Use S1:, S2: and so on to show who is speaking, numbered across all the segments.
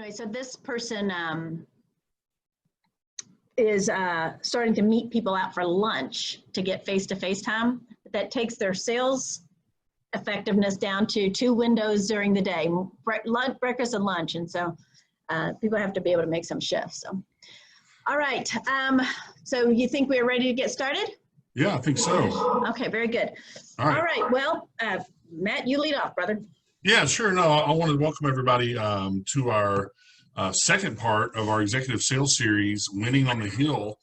S1: Anyway, so this person is starting to meet people out for lunch to get face-to-face time. That takes their sales effectiveness down to 2 windows during the day, breakfast and lunch. And so people have to be able to make some shifts. So, all right. So you think we're ready to get started?
S2: Yeah, I think so.
S1: Okay, very good.
S2: All right.
S1: Well, Matt, you lead off, brother.
S2: Yeah, sure. No, I want to welcome everybody to our second part of our executive sales series, Winning on the Hill.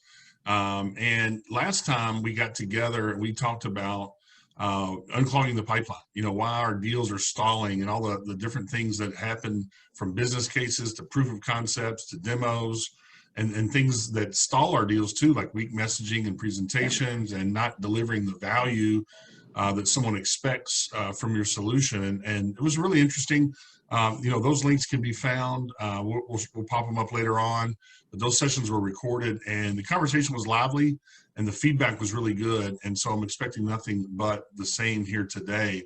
S2: And last time we got together and we talked about unclogging the pipeline, why our deals are stalling and all the different things that happen, from business cases to proof of concepts to demos and things that stall our deals too, like weak messaging and presentations and not delivering the value that someone expects from your solution. And it was really interesting. Those links can be found. We'll pop them up later on. But those sessions were recorded and the conversation was lively and the feedback was really good. And so I'm expecting nothing but the same here today.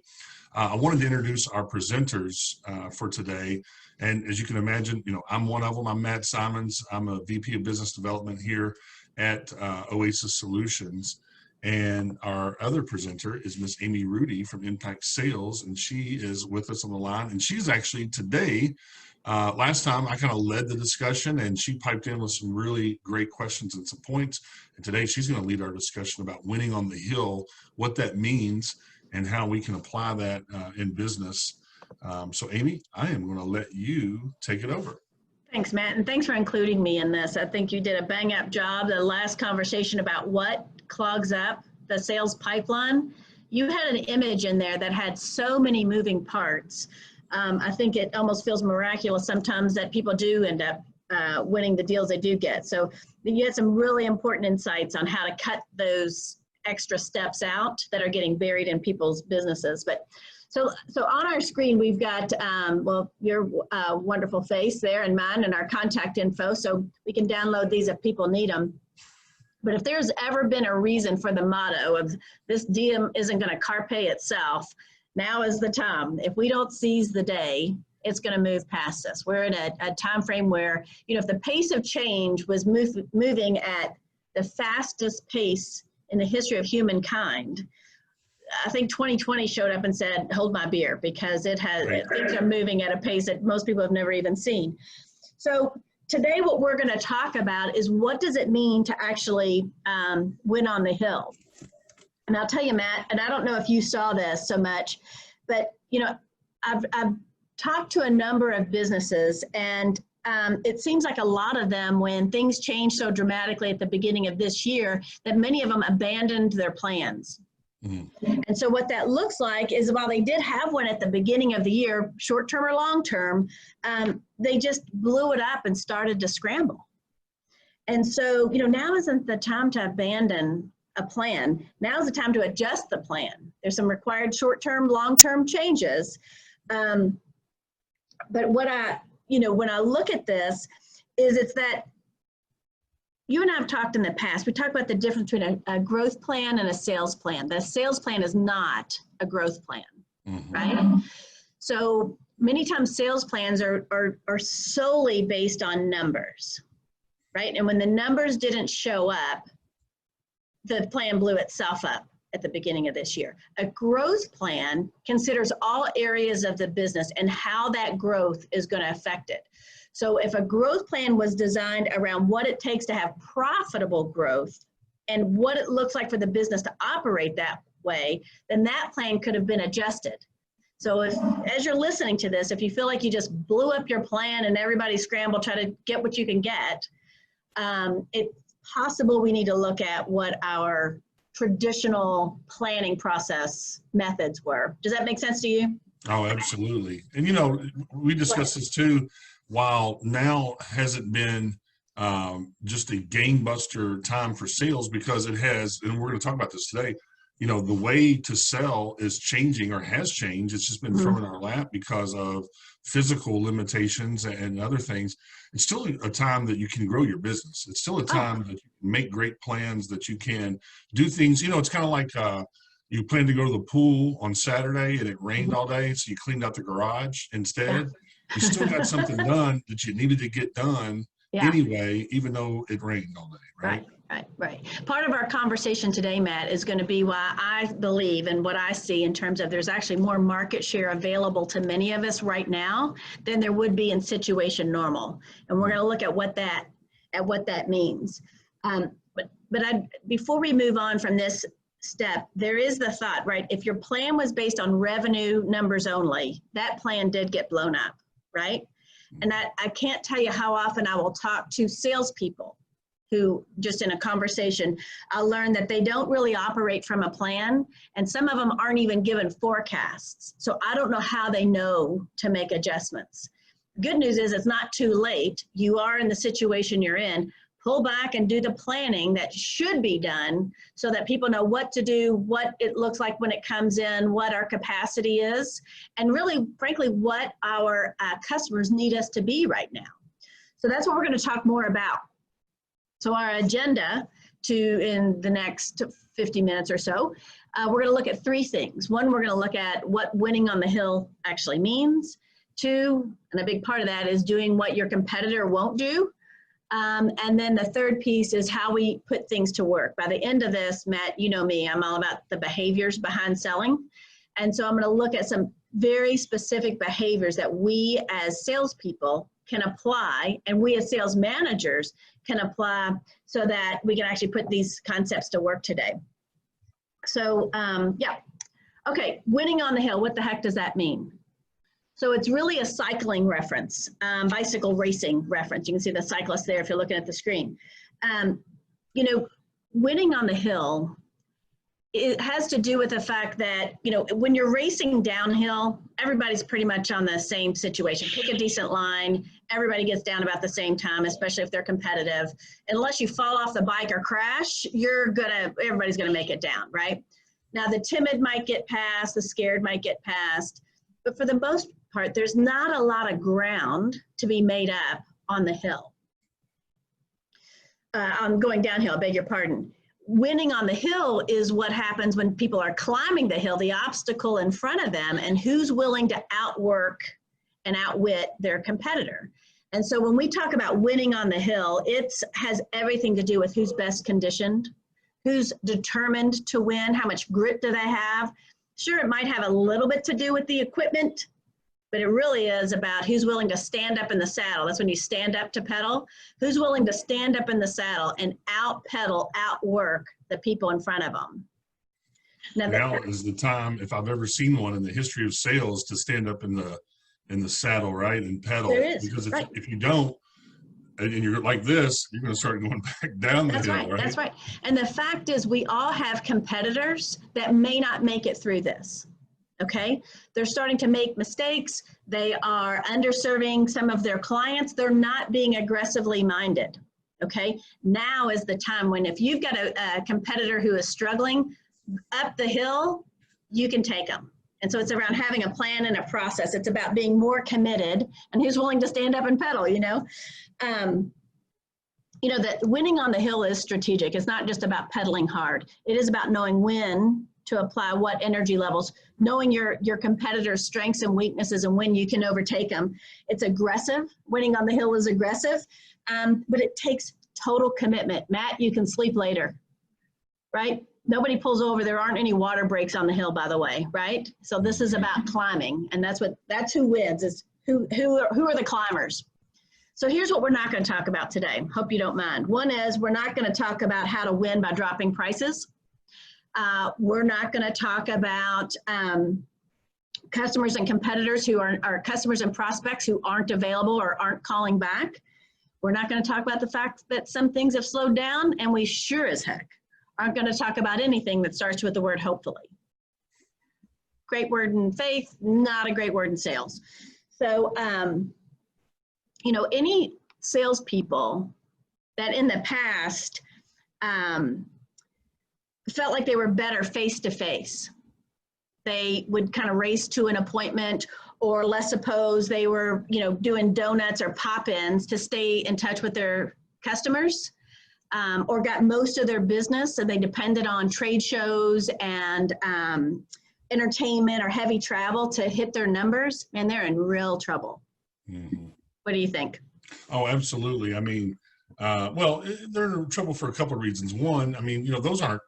S2: I wanted to introduce our presenters for today. And as you can imagine, I'm one of them. I'm Matt Simons. I'm a VP of Business Development here at Oasis Solutions. And our other presenter is Miss Amy Rudy from Impact Sales, and she is with us on the line. And she's actually today, last time I kind of led the discussion and she piped in with some really great questions and some points. And today she's going to lead our discussion about winning on the hill, what that means, and how we can apply that in business. So Amy, I am going to let you take it over.
S1: Thanks, Matt, and thanks for including me in this. I think you did a bang-up job. The last conversation about what clogs up the sales pipeline, you had an image in there that had so many moving parts. I think it almost feels miraculous sometimes that people do end up winning the deals they do get. So you had some really important insights on how to cut those extra steps out that are getting buried in people's businesses. But so on our screen, we've got, your wonderful face there and mine and our contact info, so we can download these if people need them. But if there's ever been a reason for the motto of this deal isn't going to carpe itself, now is the time. If we don't seize the day, it's going to move past us. We're in a time frame where, if the pace of change was moving at the fastest pace in the history of humankind, I think 2020 showed up and said, hold my beer, because things are moving at a pace that most people have never even seen. So today what we're going to talk about is what does it mean to actually win on the hill. And I'll tell you, Matt, and I don't know if you saw this so much, but I've talked to a number of businesses, and it seems like a lot of them, when things change so dramatically at the beginning of this year, that many of them abandoned their plans. And so what that looks like is, while they did have one at the beginning of the year, short-term or long-term, they just blew it up and started to scramble. And so, now isn't the time to abandon a plan. Now is the time to adjust the plan. There's some required short-term, long-term changes. But what when I look at this, it's that you and I have talked in the past. We talked about the difference between a growth plan and a sales plan. The sales plan is not a growth plan, right? So many times sales plans are solely based on numbers, right? And when the numbers didn't show up, the plan blew itself up at the beginning of this year. A growth plan considers all areas of the business and how that growth is going to affect it. So if a growth plan was designed around what it takes to have profitable growth and what it looks like for the business to operate that way, then that plan could have been adjusted. So as you're listening to this, if you feel like you just blew up your plan and everybody scrambled, try to get what you can get, it's possible we need to look at what our traditional planning process methods were. Does that make sense to you?
S2: Oh, absolutely. And we discussed this too. While now hasn't been just a game-buster time for sales, because it has, and we're going to talk about this today, the way to sell is changing, or has changed. It's just been thrown in our lap because of physical limitations and other things. It's still a time that you can grow your business. It's still a time that you can make great plans, that you can do things. It's kind of like you planned to go to the pool on Saturday and it rained all day, so you cleaned out the garage instead. you still got something done that you needed to get done anyway, even though it rained all day, right?
S1: Right. Part of our conversation today, Matt, is going to be why I believe and what I see in terms of there's actually more market share available to many of us right now than there would be in situation normal. And we're going to look at what that means. Before we move on from this step, there is the thought, right? If your plan was based on revenue numbers only, that plan did get blown up, right? And I can't tell you how often I will talk to salespeople who just in a conversation, I'll learn that they don't really operate from a plan, and some of them aren't even given forecasts. So I don't know how they know to make adjustments. Good news is it's not too late. You are in the situation you're in. Pull back and do the planning that should be done so that people know what to do, what it looks like when it comes in, what our capacity is, and really, frankly, what our customers need us to be right now. So that's what we're going to talk more about. So our agenda in the next 50 minutes or so, we're going to look at 3 things. One, we're going to look at what winning on the hill actually means. 2, and a big part of that is doing what your competitor won't do. And then the third piece is how we put things to work. By the end of this, Matt, you know me, I'm all about the behaviors behind selling. And so I'm going to look at some very specific behaviors that we as salespeople can apply, and we as sales managers can apply so that we can actually put these concepts to work today. So okay, winning on the hill, what the heck does that mean? So it's really a cycling reference, bicycle racing reference. You can see the cyclist there if you're looking at the screen. Winning on the hill, it has to do with the fact that, when you're racing downhill, everybody's pretty much on the same situation. Pick a decent line, everybody gets down about the same time, especially if they're competitive. Unless you fall off the bike or crash, everybody's gonna make it down, right? Now the timid might get past, the scared might get past, but for the most part, there's not a lot of ground to be made up on the hill. I'm going downhill, beg your pardon. Winning on the hill is what happens when people are climbing the hill, the obstacle in front of them, and who's willing to outwork and outwit their competitor. And so when we talk about winning on the hill, it has everything to do with who's best conditioned, who's determined to win, how much grit do they have. Sure, it might have a little bit to do with the equipment, but it really is about who's willing to stand up in the saddle. That's when you stand up to pedal. Who's willing to stand up in the saddle and out-pedal, outwork the people in front of them.
S2: Now is the time, if I've ever seen one in the history of sales, to stand up in the saddle, right, and pedal.
S1: There is,
S2: because
S1: right.
S2: if you don't, and you're like this, you're going to start going back down the hill, right?
S1: That's right. And the fact is, we all have competitors that may not make it through this. Okay, they're starting to make mistakes. They are underserving some of their clients. They're not being aggressively minded. Okay, now is the time when if you've got a competitor who is struggling up the hill, you can take them. And so it's around having a plan and a process. It's about being more committed and who's willing to stand up and pedal, that winning on the hill is strategic. It's not just about pedaling hard. It is about knowing when to apply what energy levels, knowing your competitor's strengths and weaknesses and when you can overtake them. It's aggressive. Winning on the hill is aggressive, but it takes total commitment. Matt, you can sleep later, right? Nobody pulls over. There aren't any water breaks on the hill, by the way, right? So this is about climbing, and that's who wins, is who are the climbers. So here's what we're not going to talk about today. Hope you don't mind. One is we're not going to talk about how to win by dropping prices. We're not going to talk about customers and competitors who are customers and prospects who aren't available or aren't calling back. We're not going to talk about the fact that some things have slowed down, and we sure as heck aren't going to talk about anything that starts with the word hopefully. Great word in faith, not a great word in sales. So, any salespeople that in the past felt like they were better face-to-face. They would kind of race to an appointment, or let's suppose they were, doing donuts or pop-ins to stay in touch with their customers, or got most of their business, so they depended on trade shows and entertainment or heavy travel to hit their numbers, and they're in real trouble.
S2: Mm-hmm.
S1: What do you think?
S2: Oh, absolutely. I mean, well, they're in trouble for a couple of reasons. One, I mean, those aren't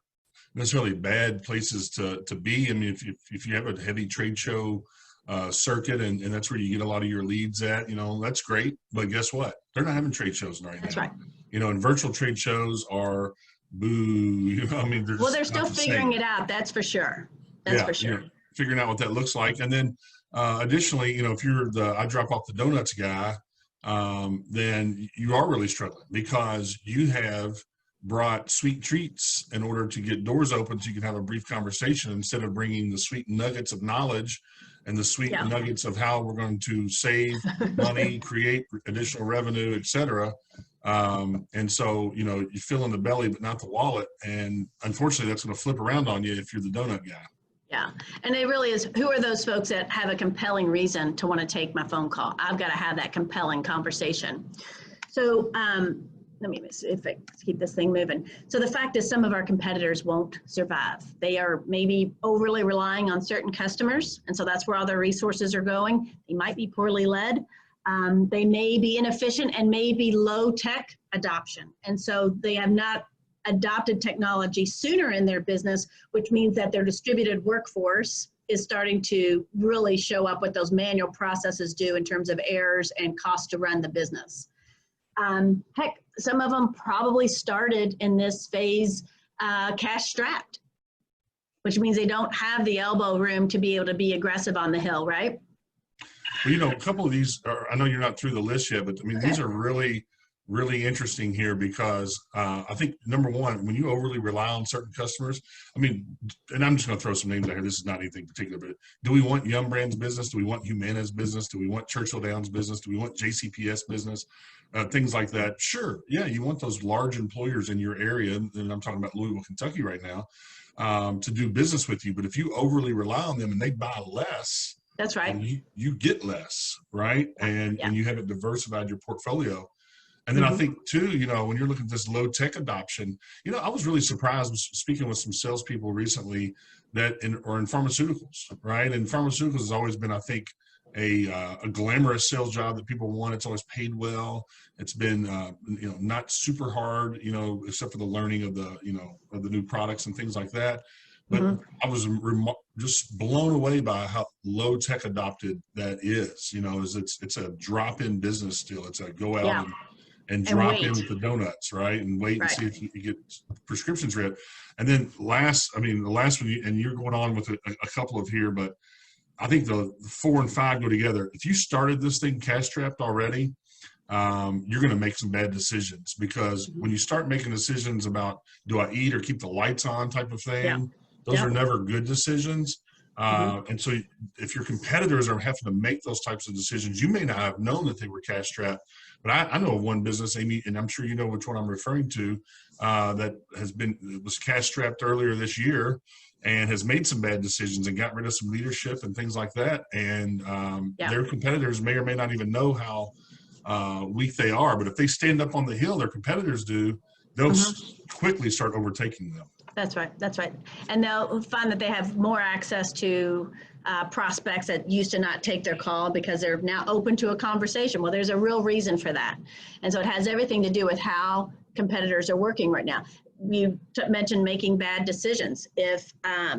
S2: necessarily bad places to be. I mean, if you have a heavy trade show circuit and that's where you get a lot of your leads at, that's great. But guess what? They're not having trade shows right
S1: That's
S2: now.
S1: right.
S2: And virtual trade shows are boo. I mean, they're
S1: Well,
S2: just
S1: they're
S2: not
S1: still
S2: the
S1: figuring
S2: same.
S1: it out. That's for sure. That's for sure.
S2: Figuring out what that looks like. And then additionally, if you're I drop off the donuts guy, then you are really struggling because you have brought sweet treats in order to get doors open so you can have a brief conversation instead of bringing the sweet nuggets of knowledge and the sweet nuggets of how we're going to save money, create additional revenue, etc. And so, you fill in the belly, but not the wallet. And unfortunately, that's going to flip around on you if you're the donut guy.
S1: Yeah. And it really is, who are those folks that have a compelling reason to want to take my phone call? I've got to have that compelling conversation. So let me see if I keep this thing moving. So the fact is some of our competitors won't survive. They are maybe overly relying on certain customers. And so that's where all their resources are going. They might be poorly led. They may be inefficient and may be low tech adoption. And so they have not adopted technology sooner in their business, which means that their distributed workforce is starting to really show up what those manual processes do in terms of errors and cost to run the business. Heck, some of them probably started in this phase cash strapped, which means they don't have the elbow room to be able to be aggressive on the hill, right?
S2: Well, a couple of these I know you're not through the list yet, but I mean, these are really interesting here because I think number one, when you overly rely on certain customers, I mean, and I'm just going to throw some names out here. This is not anything particular, but do we want Yum Brand's business? Do we want Humana's business? Do we want Churchill Downs business? Do we want JCPS business? Things like that. Sure. Yeah. You want those large employers in your area. And I'm talking about Louisville, Kentucky right now, to do business with you. But if you overly rely on them and they buy less,
S1: that's right.
S2: You get less, right? And you haven't diversified your portfolio. And then I think too, when you're looking at this low tech adoption, I was really surprised speaking with some salespeople recently that in pharmaceuticals, right? And pharmaceuticals has always been, I think, a glamorous sales job that people want. It's always paid well. It's been, not super hard, except for the learning of the new products and things like that. But I was just blown away by how low tech adopted that is. It's a drop in business still. It's a go out and drop in with the donuts, right? And wait and see if you get prescriptions read. And then the last one, and you're going on with a couple of here, but I think the 4 and 5 go together. If you started this thing cash strapped already, you're going to make some bad decisions because when you start making decisions about do I eat or keep the lights on type of thing, those are never good decisions. And so if your competitors are having to make those types of decisions, you may not have known that they were cash strapped. But I know of one business, Amy, and I'm sure you know which one I'm referring to, that was cash strapped earlier this year and has made some bad decisions and got rid of some leadership and things like that. And their competitors may or may not even know how weak they are. But if they stand up on the hill, their competitors do, they'll quickly start overtaking them.
S1: That's right. That's right. And they'll find that they have more access to prospects that used to not take their call because they're now open to a conversation. Well, there's a real reason for that. And so it has everything to do with how competitors are working right now. You mentioned making bad decisions. If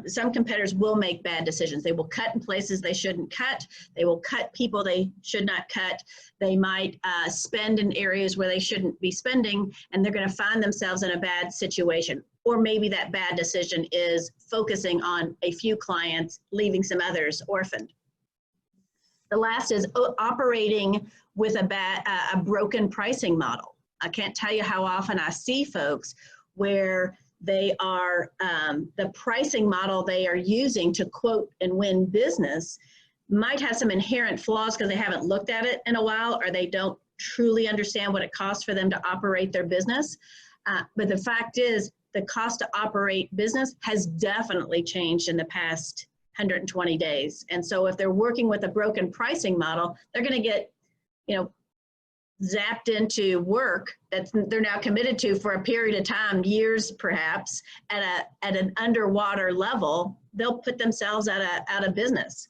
S1: some competitors will make bad decisions, they will cut in places they shouldn't cut. They will cut people they should not cut. They might spend in areas where they shouldn't be spending, and they're going to find themselves in a bad situation. Or maybe that bad decision is focusing on a few clients, leaving some others orphaned. The last is operating with a broken pricing model. I can't tell you how often I see folks where they are, the pricing model they are using to quote and win business might have some inherent flaws because they haven't looked at it in a while or they don't truly understand what it costs for them to operate their business. But the fact is, the cost to operate business has definitely changed in the past 120 days. And so if they're working with a broken pricing model, they're going to get, zapped into work that they're now committed to for a period of time, years perhaps, at an underwater level. They'll put themselves out of business.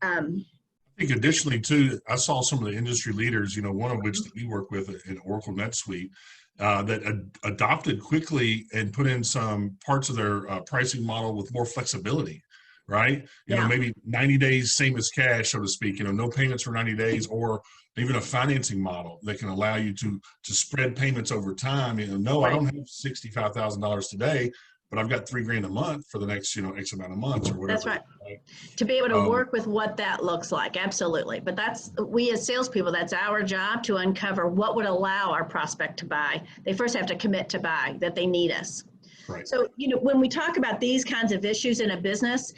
S2: I think additionally too, I saw some of the industry leaders, one of which that we work with in Oracle NetSuite, that adopted quickly and put in some parts of their pricing model with more flexibility, right? Maybe 90 days, same as cash, so to speak, no payments for 90 days, or even a financing model that can allow you to spread payments over time. No, I don't have $65,000 today, but I've got $3,000 a month for the next, X amount of months or whatever.
S1: That's right. To be able to work with what that looks like. Absolutely. But we as salespeople, that's our job to uncover what would allow our prospect to buy. They first have to commit to buy, that they need us.
S2: Right.
S1: So, when we talk about these kinds of issues in a business,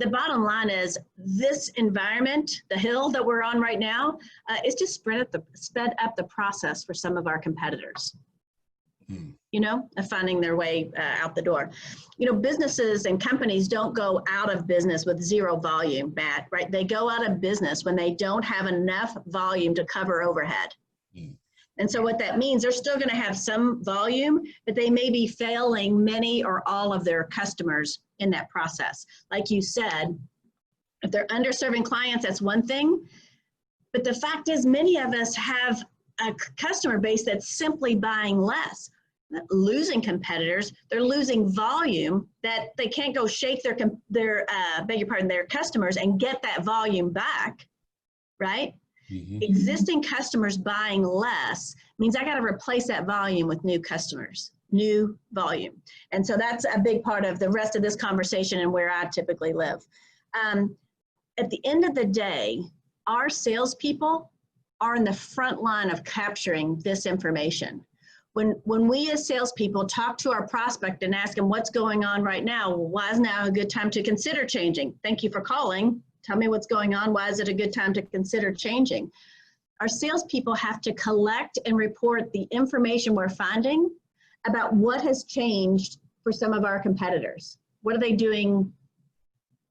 S1: the bottom line is this environment, the hill that we're on right now, is just sped up the process for some of our competitors. Of finding their way out the door. Businesses and companies don't go out of business with zero volume, Matt, right? They go out of business when they don't have enough volume to cover overhead. And so what that means, they're still going to have some volume, but they may be failing many or all of their customers in that process. Like you said, if they're underserving clients, that's one thing. But the fact is, many of us have a customer base that's simply buying less. Not losing competitors, they're losing volume that they can't go shake their customers and get that volume back, right? Existing customers buying less means I got to replace that volume with new customers, new volume. And so that's a big part of the rest of this conversation and where I typically live. At the end of the day, our salespeople are in the front line of capturing this information. When we as salespeople talk to our prospect and ask them what's going on right now, why is now a good time to consider changing? Thank you for calling. Tell me what's going on. Why is it a good time to consider changing? Our salespeople have to collect and report the information we're finding about what has changed for some of our competitors. What are they doing?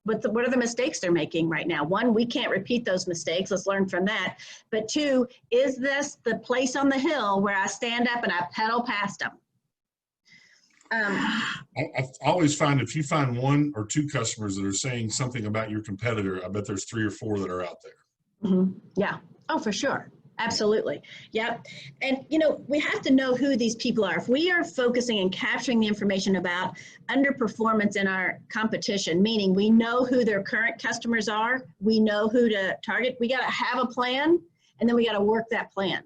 S1: What are the mistakes they're making right now? One, we can't repeat those mistakes. Let's learn from that. But two, is this the place on the hill where I stand up and I pedal past them?
S2: I always find if you find one or two customers that are saying something about your competitor, I bet there's 3 or 4 that are out there.
S1: Yeah. Oh, for sure. Absolutely. Yep. And, we have to know who these people are. If we are focusing and capturing the information about underperformance in our competition, meaning we know who their current customers are, we know who to target, we got to have a plan, and then we got to work that plan.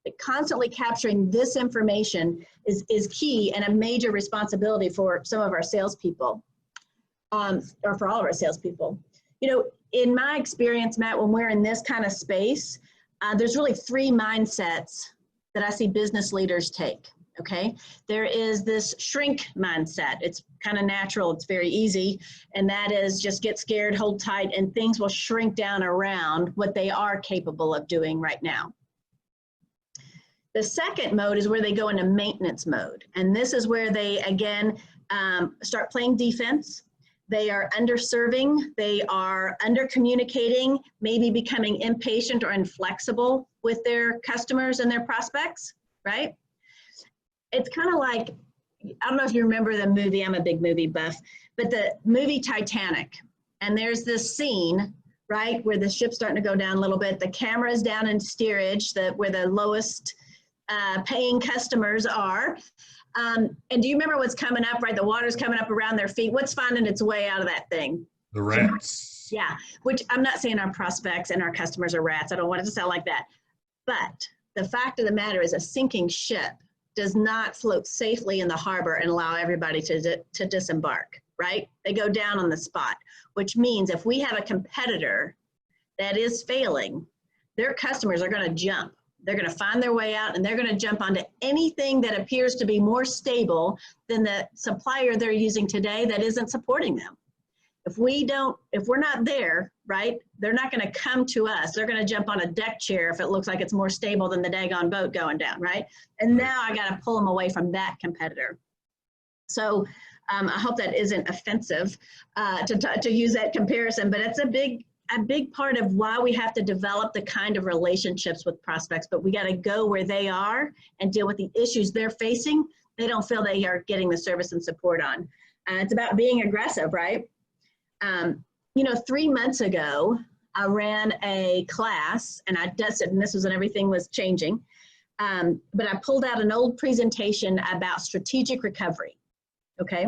S1: But constantly capturing this information is key and a major responsibility for some of our salespeople, or for all of our salespeople. In my experience, Matt, when we're in this kind of space, there's really 3 mindsets that I see business leaders take, okay? There is this shrink mindset. It's kind of natural. It's very easy. And that is just get scared, hold tight, and things will shrink down around what they are capable of doing right now. The second mode is where they go into maintenance mode. And this is where they, again, start playing defense. They are underserving, they are under-communicating, maybe becoming impatient or inflexible with their customers and their prospects, right? It's kind of like, I don't know if you remember the movie, I'm a big movie buff, but the movie Titanic. And there's this scene, right, where the ship's starting to go down a little bit. The camera's down in steerage, where the lowest paying customers are. And do you remember what's coming up, right? The water's coming up around their feet. What's finding its way out of that thing?
S2: The rats.
S1: Yeah, which I'm not saying our prospects and our customers are rats. I don't want it to sound like that. But the fact of the matter is a sinking ship does not float safely in the harbor and allow everybody to disembark, right? They go down on the spot, which means if we have a competitor that is failing, their customers are going to jump. They're going to find their way out and they're going to jump onto anything that appears to be more stable than the supplier they're using today that isn't supporting them. If we're not there, right, they're not going to come to us. They're going to jump on a deck chair if it looks like it's more stable than the daggone boat going down, right? And now I got to pull them away from that competitor. So I hope that isn't offensive to use that comparison, but it's a big part of why we have to develop the kind of relationships with prospects, but we got to go where they are and deal with the issues they're facing. They don't feel they are getting the service and support on. It's about being aggressive, right? 3 months ago, I ran a class and I tested, and this was when everything was changing. But I pulled out an old presentation about strategic recovery, okay?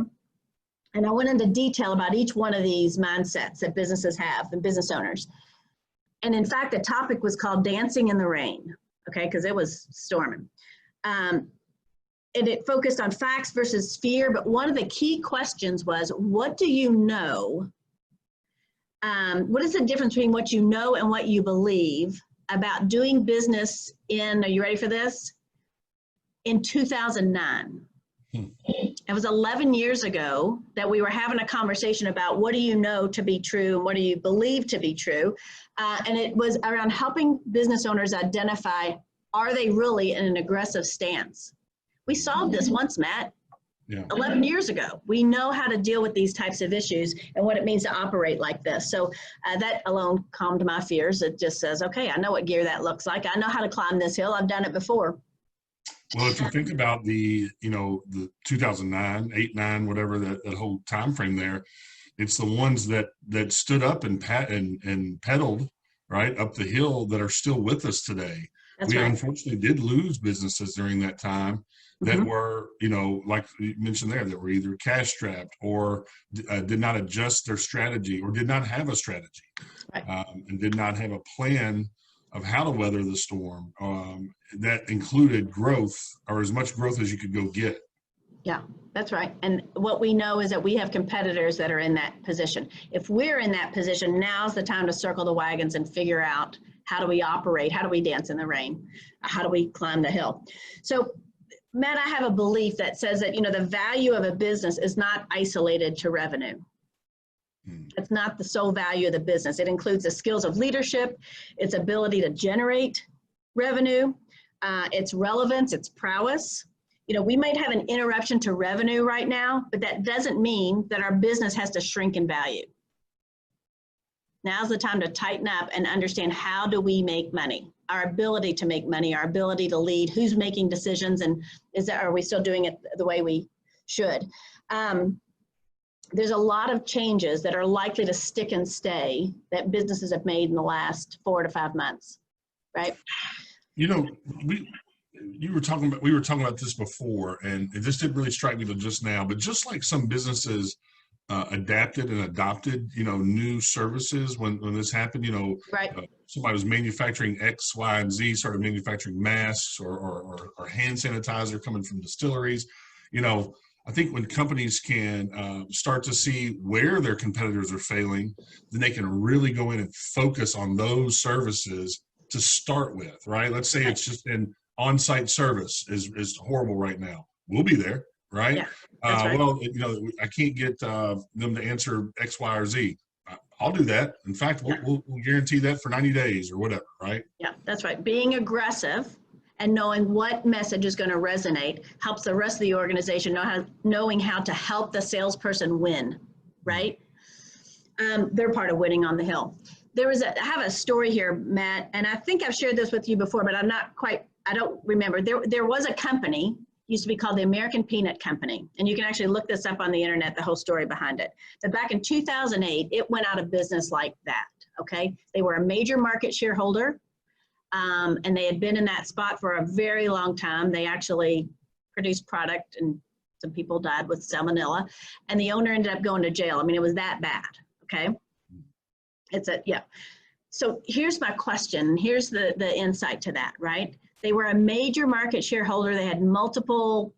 S1: And I went into detail about each one of these mindsets that businesses have and business owners. And in fact, the topic was called Dancing in the Rain, okay? Because it was storming. And it focused on facts versus fear, but one of the key questions was, what do you know? What is the difference between what you know and what you believe about doing business in, are you ready for this? In 2009. It was 11 years ago that we were having a conversation about what do you know to be true and what do you believe to be true. And it was around helping business owners identify, are they really in an aggressive stance? We solved this once, Matt. Yeah. 11 years ago. We know how to deal with these types of issues and what it means to operate like this. So that alone calmed my fears. It just says, okay, I know what gear that looks like. I know how to climb this hill. I've done it before.
S2: Well, if you think about the 2009, 8, 9, whatever, that whole time frame there, it's the ones that stood up and pedaled right up the hill that are still with us today. That's right. Unfortunately did lose businesses during that time that were, like you mentioned there, that were either cash strapped or did not adjust their strategy or did not have a strategy, right. And did not have a plan of how to weather the storm that included growth, or as much growth as you could go get.
S1: Yeah, that's right. And what we know is that we have competitors that are in that position. If we're in that position, now's the time to circle the wagons and figure out, how do we operate? How do we dance in the rain? How do we climb the hill? So, Matt, I have a belief that says that, the value of a business is not isolated to revenue. It's not the sole value of the business. It includes the skills of leadership, its ability to generate revenue, its relevance, its prowess. We might have an interruption to revenue right now, but that doesn't mean that our business has to shrink in value. Now's the time to tighten up and understand, how do we make money? Our ability to make money, our ability to lead, who's making decisions, and are we still doing it the way we should? There's a lot of changes that are likely to stick and stay that businesses have made in the last 4 to 5 months, right?
S2: We were talking about this before, and it just didn't really strike me till just now, but just like some businesses adapted and adopted, new services when this happened, right. Somebody was manufacturing X, Y, and Z, started manufacturing masks or hand sanitizer coming from distilleries. I think when companies can start to see where their competitors are failing, then they can really go in and focus on those services to start with, right? Let's say it's just an on-site service is horrible right now. We'll be there, right? Yeah, that's right. Well, I can't get them to answer X, Y, or Z. I'll do that. In fact, we'll guarantee that for 90 days or whatever, right? Yeah, that's right. Being aggressive and knowing what message is going to resonate helps the rest of the organization knowing how to help the salesperson win, right? They're part of winning on the hill. I have a story here, Matt, and I think I've shared this with you before, but I don't remember. There was a company, used to be called the American Peanut Company, and you can actually look this up on the internet, the whole story behind it. But back in 2008, it went out of business like that, okay? They were a major market shareholder. And they had been in that spot for a very long time. They actually produced product, and some people died with salmonella, and the owner ended up going to jail. I mean, it was that bad, okay? So here's my question. Here's the insight to that, right? They were a major market shareholder. They had multiple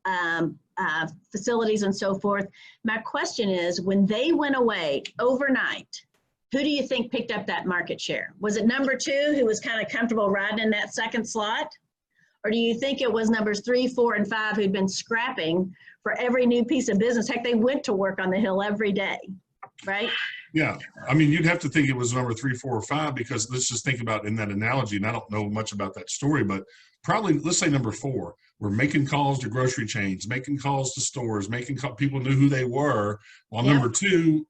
S2: facilities and so forth. My question is, when they went away overnight, who do you think picked up that market share? Was it number 2, who was kind of comfortable riding in that second slot? Or do you think it was numbers 3, 4, and 5 who'd been scrapping for every new piece of business? Heck, they went to work on the hill every day, right? Yeah, I mean, you'd have to think it was number 3, 4, or 5, because let's just think about in that analogy, and I don't know much about that story, but probably, let's say number 4, we're making calls to grocery chains, making calls to stores, people knew who they were, while number two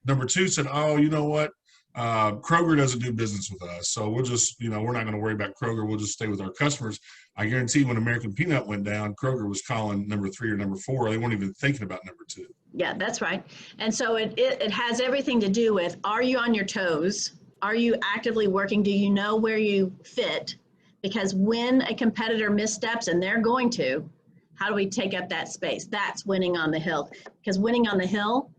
S2: said, oh, you know what? Kroger doesn't do business with us, so we'll just, we're not going to worry about Kroger. We'll just stay with our customers. I guarantee when American Peanut went down, Kroger was calling number 3 or number 4. They weren't even thinking about number 2. Yeah,
S1: that's right. And so it has everything to do with, are you on your toes? Are you actively working? Do you know where you fit? Because when a competitor missteps, and they're going to, how do we take up that space? That's winning on the hill. Because winning on the hill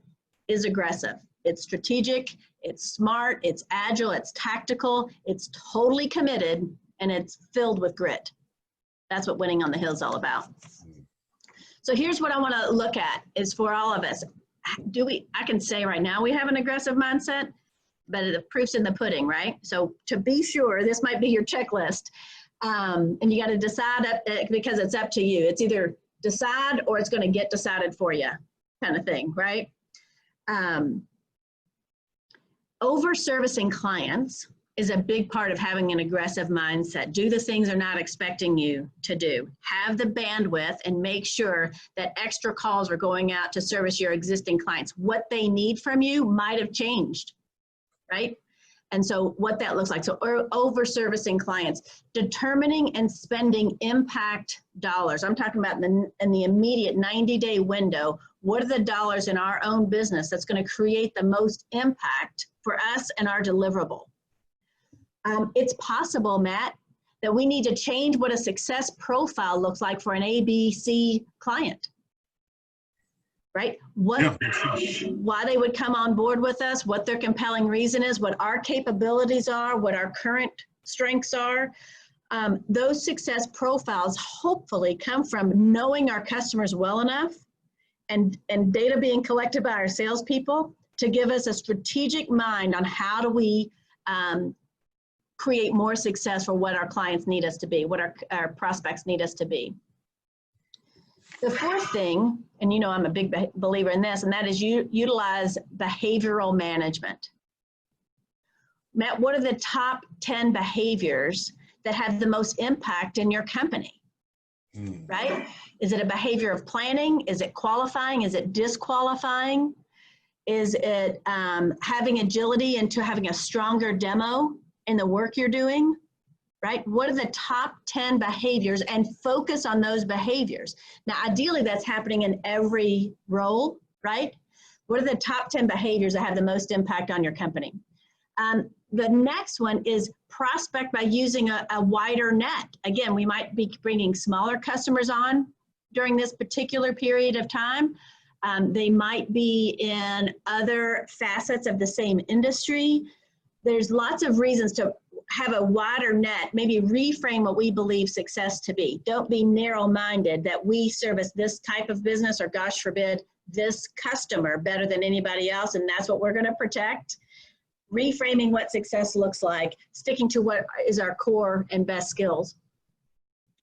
S1: is aggressive. It's strategic, it's smart, it's agile, it's tactical, it's totally committed, and it's filled with grit. That's what winning on the hill is all about. So here's what I want to look at is for all of us. I can say right now we have an aggressive mindset, but the proof's in the pudding, right? So to be sure, this might be your checklist. And you got to decide because it's up to you. It's either decide or it's going to get decided for you kind of thing, right? Over servicing clients is a big part of having an aggressive mindset. Do the things they're not expecting you to do. Have the bandwidth and make sure that extra calls are going out to service your existing clients. What they need from you might have changed, right? And so what that looks like. So over servicing clients, determining and spending impact dollars. I'm talking about in the immediate 90-day window. What are the dollars in our own business that's going to create the most impact for us and our deliverable? It's possible, Matt, that we need to change what a success profile looks like for an ABC client, right? Why they would come on board with us, what their compelling reason is, what our capabilities are, what our current strengths are. Those success profiles hopefully come from knowing our customers well enough and data being collected by our salespeople to give us a strategic mind on how do we create more success for what our clients need us to be, what our prospects need us to be. The fourth thing, and you know I'm a big believer in this, and that is utilize behavioral management. Matt, what are the top 10 behaviors that have the most impact in your company? Right? Is it a behavior of planning? Is it qualifying? Is it disqualifying? Is it having agility into having a stronger demo in the work you're doing? Right? What are the top 10 behaviors, and focus on those behaviors? Now, ideally, that's happening in every role, right? What are the top 10 behaviors that have the most impact on your company? The next one is prospect by using a wider net. Again, we might be bringing smaller customers on during this particular period of time. They might be in other facets of the same industry. There's lots of reasons to have a wider net, maybe reframe what we believe success to be. Don't be narrow-minded that we service this type of business or, gosh forbid, this customer better than anybody else, and that's what we're going to protect. Reframing what success looks like, sticking to what is our core and best skills.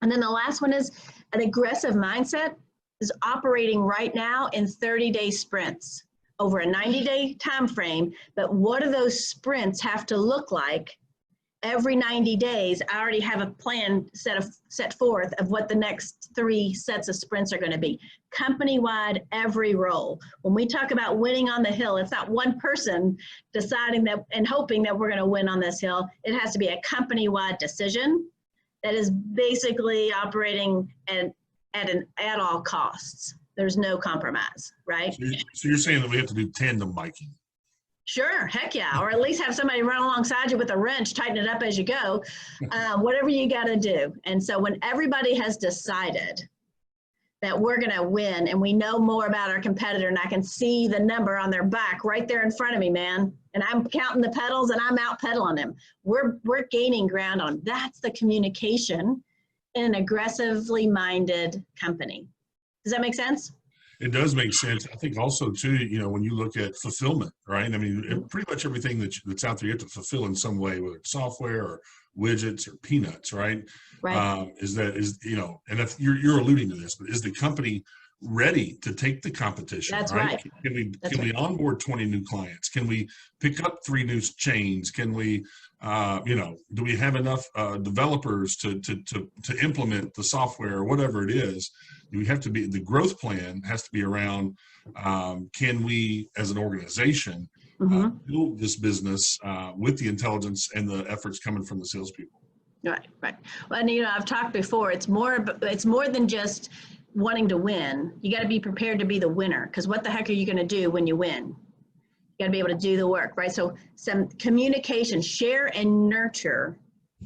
S1: And then the last one is an aggressive mindset is operating right now in 30-day sprints over a 90-day time frame. But what do those sprints have to look like? Every 90 days, I already have a plan set forth of what the next 3 sets of sprints are going to be. Company-wide, every role. When we talk about winning on the hill, it's not one person deciding that and hoping that we're going to win on this hill. It has to be a company-wide decision that is basically operating at all costs. There's no compromise, right?
S2: So you're saying that we have to do tandem biking?
S1: Sure, heck yeah, or at least have somebody run alongside you with a wrench, tighten it up as you go, whatever you got to do. And so when everybody has decided that we're going to win and we know more about our competitor, and I can see the number on their back right there in front of me, man, and I'm counting the pedals and I'm out pedaling them, we're gaining ground on. That's the communication in an aggressively minded company. Does that make sense?
S2: It does make sense. I think also too, you know, when you look at fulfillment, right? I mean, pretty much everything that's out there, you have to fulfill in some way, whether it's software or widgets or peanuts, right?
S1: Right.
S2: You know, and if you're alluding to this, but is the company ready to take the competition?
S1: That's right.
S2: Can we onboard 20 new clients? Can we pick up 3 new chains? Can we, you know, do we have enough developers to implement the software or whatever it is? We have to be, the growth plan has to be around, can we as an organization build this business with the intelligence and the efforts coming from the salespeople?
S1: Right. Well, and you know, I've talked before, it's more than just wanting to win. You got to be prepared to be the winner, because what the heck are you going to do when you win? You got to be able to do the work, right? So some communication, share and nurture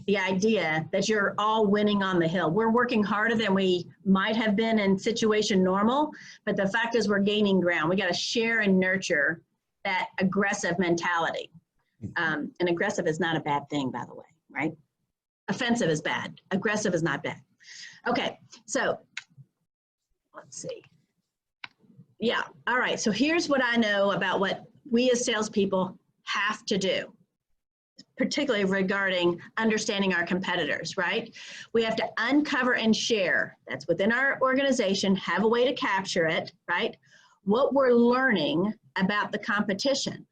S1: the idea that you're all winning on the hill. We're working harder than we might have been in situation normal, but the fact is we're gaining ground. We got to share and nurture that aggressive mentality. And aggressive is not a bad thing, by the way, right? Offensive is bad. Aggressive is not bad. Okay, so let's see. Yeah, all right. So here's what I know about what we as salespeople have to do, particularly regarding understanding our competitors, right? We have to uncover and share, that's within our organization, have a way to capture it, right? What we're learning about the competition.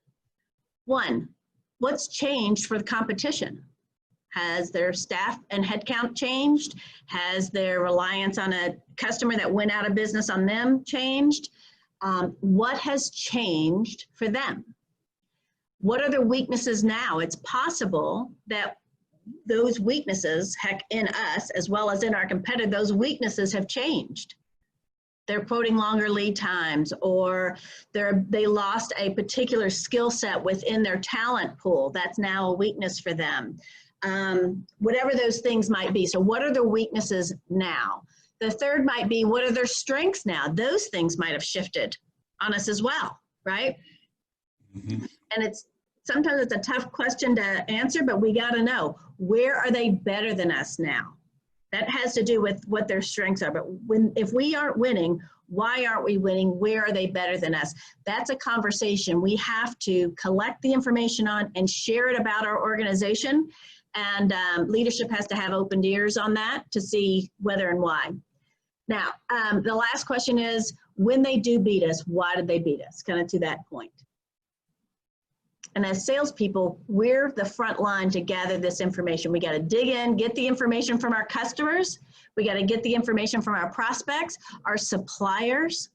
S1: One, what's changed for the competition? Has their staff and headcount changed? Has their reliance on a customer that went out of business on them changed? What has changed for them? What are their weaknesses now? It's possible that those weaknesses, heck, in us as well as in our competitor, those weaknesses have changed. They're quoting longer lead times, or they lost a particular skill set within their talent pool. That's now a weakness for them. Whatever those things might be. So what are their weaknesses now? The third might be, what are their strengths now? Those things might have shifted on us as well, right? Mm-hmm. And sometimes it's a tough question to answer, but we got to know, where are they better than us now? That has to do with what their strengths are. But if we aren't winning, why aren't we winning? Where are they better than us? That's a conversation we have to collect the information on and share it about our organization. And leadership has to have open ears on that to see whether and why. Now, the last question is, when they do beat us, why did they beat us? Kind of to that point. And as salespeople, we're the front line to gather this information. We got to dig in, get the information from our customers. We got to get the information from our prospects, our suppliers,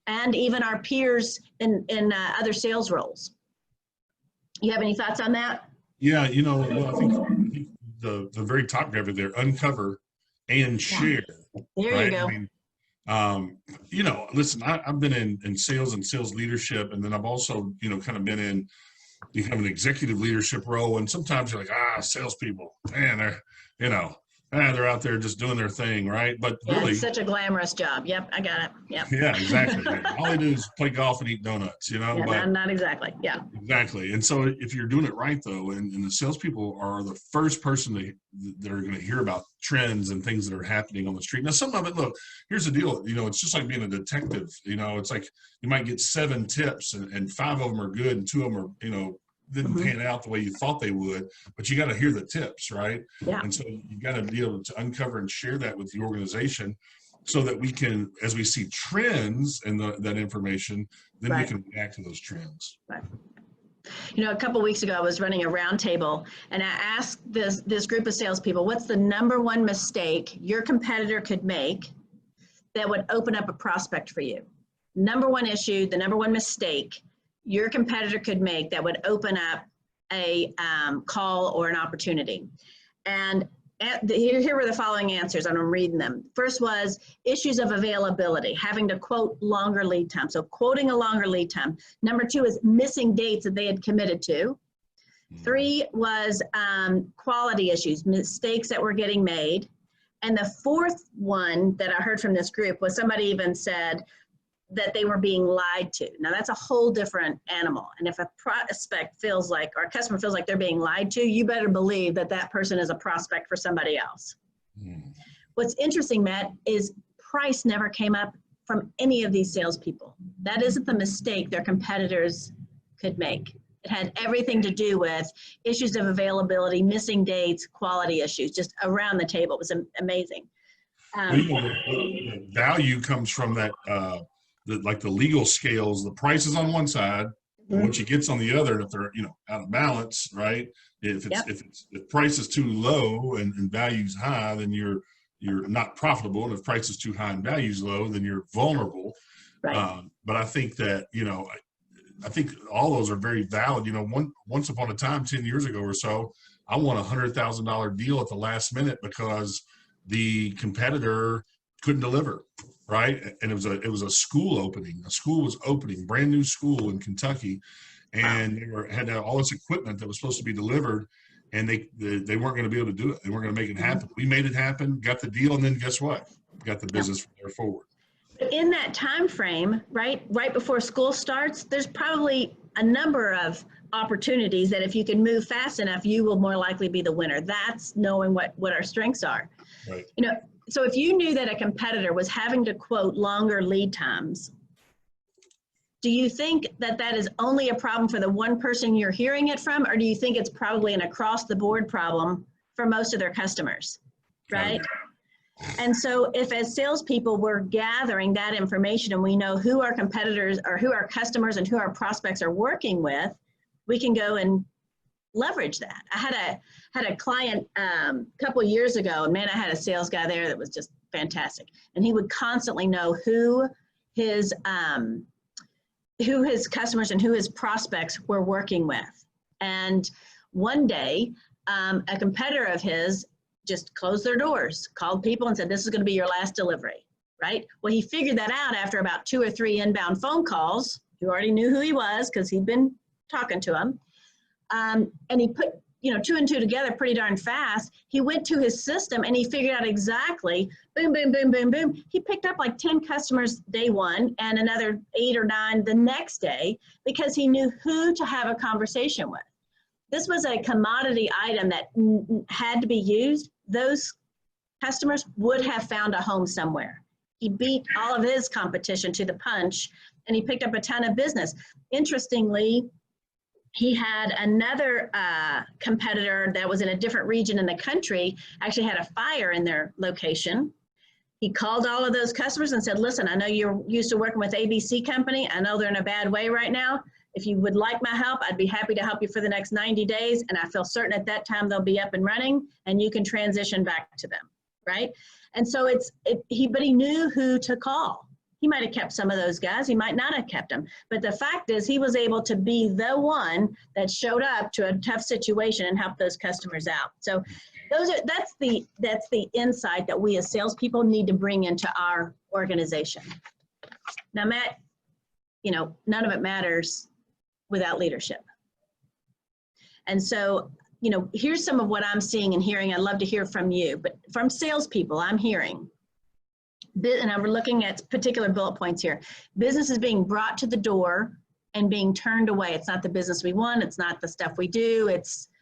S1: and even our peers in other sales roles. You have any thoughts on that?
S2: Yeah, you know, well, I think the very top graphic there, uncover and share.
S1: There
S2: right?
S1: you go.
S2: I mean, you know, listen, I've been in sales and sales leadership, and then I've also, you know, kind of been in, you have an executive leadership role, and sometimes you're like, salespeople, man, they're, you know, they're out there just doing their thing, right? But really,
S1: it's such a glamorous job. Yep, I got it. Yep.
S2: Yeah, exactly. All they do is play golf and eat donuts, you know.
S1: Yeah,
S2: but
S1: not exactly. Yeah.
S2: Exactly. And so if you're doing it right, though, and the salespeople are the first person that are going to hear about trends and things that are happening on the street. Now, some of it, look, here's the deal. You know, it's just like being a detective. You know, it's like you might get 7 tips, and 5 of them are good, and 2 of them are, you know, didn't pan out the way you thought they would, but you got to hear the tips, right?
S1: Yeah. And
S2: so you got to be able to uncover and share that with the organization, so that we can, as we see trends in that information, then we can react to those trends.
S1: Right. You know, a couple of weeks ago, I was running a roundtable, and I asked this group of salespeople, what's the #1 mistake your competitor could make that would open up a prospect for you? #1 issue, the #1 mistake your competitor could make that would open up a call or an opportunity. And here were the following answers, and I'm reading them. First was issues of availability, having to quote longer lead time. So quoting a longer lead time. #2 is missing dates that they had committed to. 3 was quality issues, mistakes that were getting made. And the 4th one that I heard from this group was somebody even said that they were being lied to. Now that's a whole different animal. And if a prospect feels like, or a customer feels like they're being lied to, you better believe that that person is a prospect for somebody else. What's interesting, Matt, is price never came up from any of these salespeople. That isn't the mistake their competitors could make. It had everything to do with issues of availability, missing dates, quality issues, just around the table. It was amazing.
S2: Well, you know, the value comes from that, like the legal scales, the price is on one side, and what you get's on the other. And if they're, you know, out of balance, right? If price is too low and value's high, then you're not profitable. And if price is too high and value's low, then you're vulnerable. Right. But I think that, you know, I think all those are very valid. You know, once upon a time, 10 years ago or so, I won a $100,000 deal at the last minute because the competitor couldn't deliver. Right. And it was a school opening. A school was opening, brand new school in Kentucky. and had all this equipment that was supposed to be delivered, and they weren't going to be able to do it. They weren't going to make it happen. We made it happen, got the deal, and then guess what? Got the business from there forward.
S1: In that time frame, right before school starts, there's probably a number of opportunities that if you can move fast enough, you will more likely be the winner. That's knowing what our strengths are.
S2: Right.
S1: So if you knew that a competitor was having to quote longer lead times, do you think that is only a problem for the one person you're hearing it from, or do you think it's probably an across the board problem for most of their customers, right? And so if as salespeople, we're gathering that information and we know who our competitors or who our customers and who our prospects are working with, we can go and leverage that. I had a client a couple of years ago, and man, I had a sales guy there that was just fantastic. And he would constantly know who his customers and who his prospects were working with. And one day, a competitor of his just closed their doors, called people and said, this is going to be your last delivery, right? Well, he figured that out after about 2 or 3 inbound phone calls. He already knew who he was because he'd been talking to him. And he put 2 and 2 together pretty darn fast. He went to his system and he figured out exactly, boom, boom, boom, boom, boom. He picked up like 10 customers day one and another 8 or 9 the next day because he knew who to have a conversation with. This was a commodity item that had to be used. Those customers would have found a home somewhere. He beat all of his competition to the punch and he picked up a ton of business. Interestingly, he had another competitor that was in a different region in the country, actually had a fire in their location. He called all of those customers and said, listen, I know you're used to working with ABC company. I know they're in a bad way right now. If you would like my help, I'd be happy to help you for the next 90 days. And I feel certain at that time they'll be up and running and you can transition back to them, right? And so but he knew who to call. He might have kept some of those guys. He might not have kept them. But the fact is he was able to be the one that showed up to a tough situation and helped those customers out. So that's the insight that we as salespeople need to bring into our organization. Now, Matt, none of it matters without leadership. And so, here's some of what I'm seeing and hearing. I'd love to hear from you, but from salespeople, I'm hearing, and I'm looking at particular bullet points here. Business is being brought to the door and being turned away. It's not the business we want. It's not the stuff we do.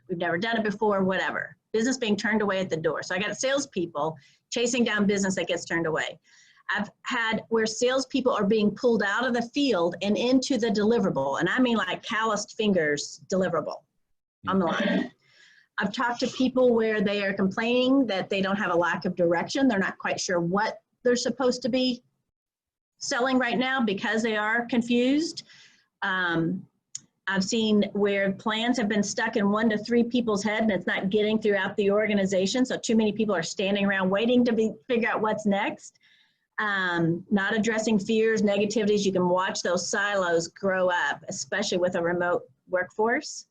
S1: We've never done it before, whatever. Business being turned away at the door. So I got salespeople chasing down business that gets turned away. I've had where salespeople are being pulled out of the field and into the deliverable. And I mean like calloused fingers deliverable on the line. I've talked to people where they are complaining that they don't have a lack of direction. They're not quite sure what they're supposed to be selling right now because they are confused. I've seen where plans have been stuck in 1 to 3 people's head and it's not getting throughout the organization. So too many people are standing around waiting to figure out what's next. Not addressing fears, negativities. You can watch those silos grow up, especially with a remote workforce.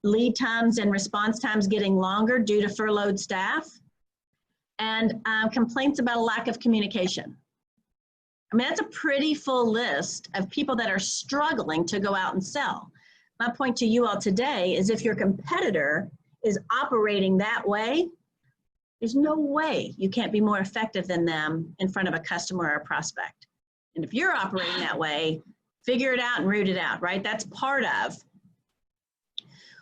S1: Lead times and response times getting longer due to furloughed staff. And complaints about a lack of communication. I mean, that's a pretty full list of people that are struggling to go out and sell. My point to you all today is if your competitor is operating that way, there's no way you can't be more effective than them in front of a customer or a prospect. And if you're operating that way, figure it out and root it out, right? That's part of.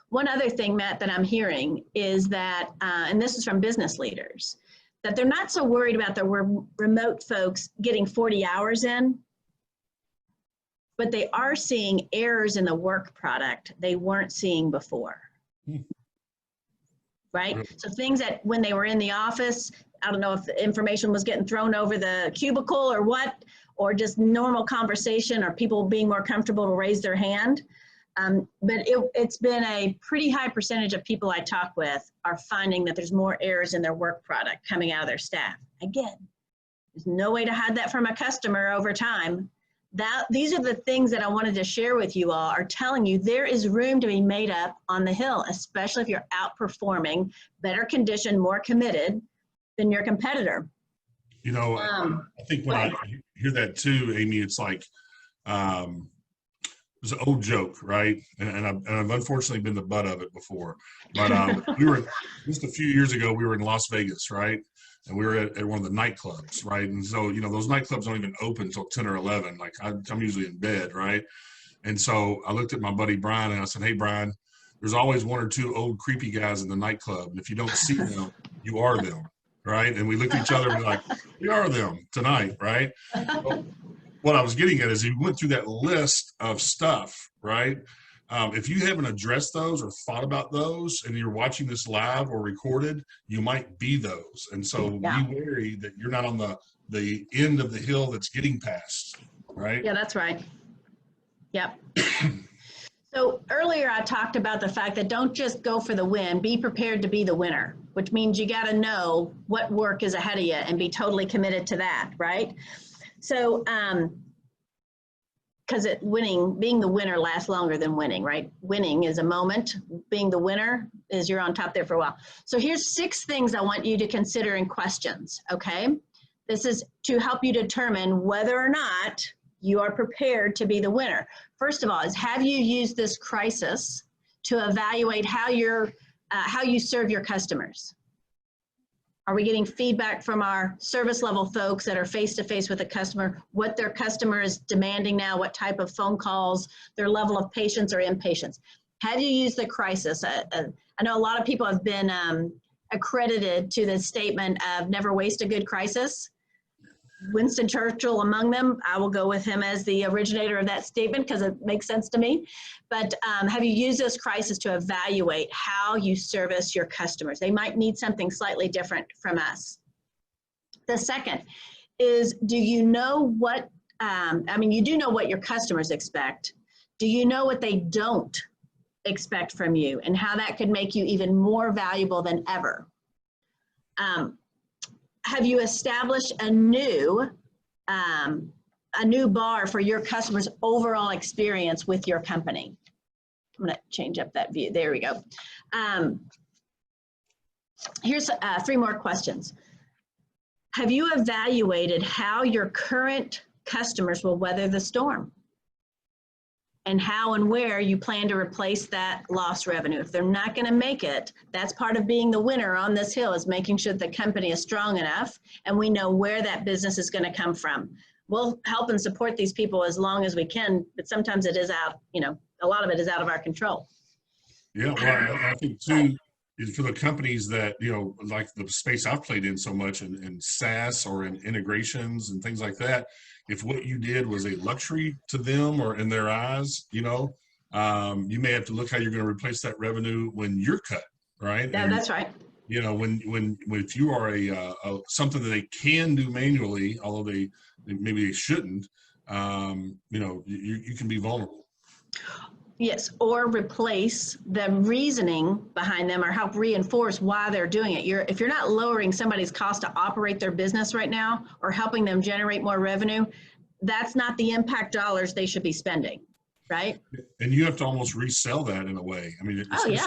S1: One other thing, Matt, that I'm hearing is that, and this is from business leaders, that they're not so worried about the remote folks getting 40 hours in, but they are seeing errors in the work product they weren't seeing before. Right? So things that when they were in the office, I don't know if the information was getting thrown over the cubicle or what, or just normal conversation or people being more comfortable to raise their hand. But it's been a pretty high percentage of people I talk with are finding that there's more errors in their work product coming out of their staff. Again, there's no way to hide that from a customer over time. These are the things that I wanted to share with you all, are telling you there is room to be made up on the hill, especially if you're outperforming, better conditioned, more committed than your competitor.
S2: I think when I hear that too, Amy, it's like, there's an old joke, right? And I've unfortunately been the butt of it before. But we were just a few years ago. We were in Las Vegas, right? And we were at one of the nightclubs, right? And so those nightclubs don't even open until 10 or 11. Like I'm usually in bed, right? And so I looked at my buddy Brian and I said, "Hey, Brian, there's always one or two old creepy guys in the nightclub, and if you don't see them, you are them." Right? And we looked at each other and we're like, "We are them tonight," right? Well, what I was getting at is you went through that list of stuff, right? If you haven't addressed those or thought about those and you're watching this live or recorded, you might be those. And so be wary that you're not on the end of the hill that's getting past, right?
S1: Yeah, that's right. Yep. So earlier I talked about the fact that don't just go for the win, be prepared to be the winner, which means you got to know what work is ahead of you and be totally committed to that, right? So, because being the winner lasts longer than winning, right? Winning is a moment. Being the winner is you're on top there for a while. So here's 6 things I want you to consider in questions, okay? This is to help you determine whether or not you are prepared to be the winner. First of all, have you used this crisis to evaluate how you serve your customers? Are we getting feedback from our service level folks that are face-to-face with the customer, what their customer is demanding now, what type of phone calls, their level of patience or impatience? Have you used the crisis? I know a lot of people have been accredited to the statement of never waste a good crisis. Winston Churchill among them. I will go with him as the originator of that statement because it makes sense to me. But have you used this crisis to evaluate how you service your customers? They might need something slightly different from us. The second is, do you know what, you do know what your customers expect. Do you know what they don't expect from you and how that could make you even more valuable than ever? Have you established a new bar for your customers' overall experience with your company? I'm gonna change up that view. There we go. Here's 3 more questions. Have you evaluated how your current customers will weather the storm? And how and where you plan to replace that lost revenue. If they're not going to make it, that's part of being the winner on this hill, is making sure the company is strong enough and we know where that business is going to come from. We'll help and support these people as long as we can, but sometimes it is out, a lot of it is out of our control.
S2: Yeah, well, I think too, for the companies that, like the space I've played in so much in SaaS or in integrations and things like that, if what you did was a luxury to them or in their eyes, you may have to look how you're going to replace that revenue when you're cut, right?
S1: Yeah, that's right.
S2: If you are something that they can do manually, although maybe they shouldn't, you can be vulnerable.
S1: Yes, or replace the reasoning behind them or help reinforce why they're doing it. If you're not lowering somebody's cost to operate their business right now or helping them generate more revenue, that's not the impact dollars they should be spending, right?
S2: And you have to almost resell that in a way. Especially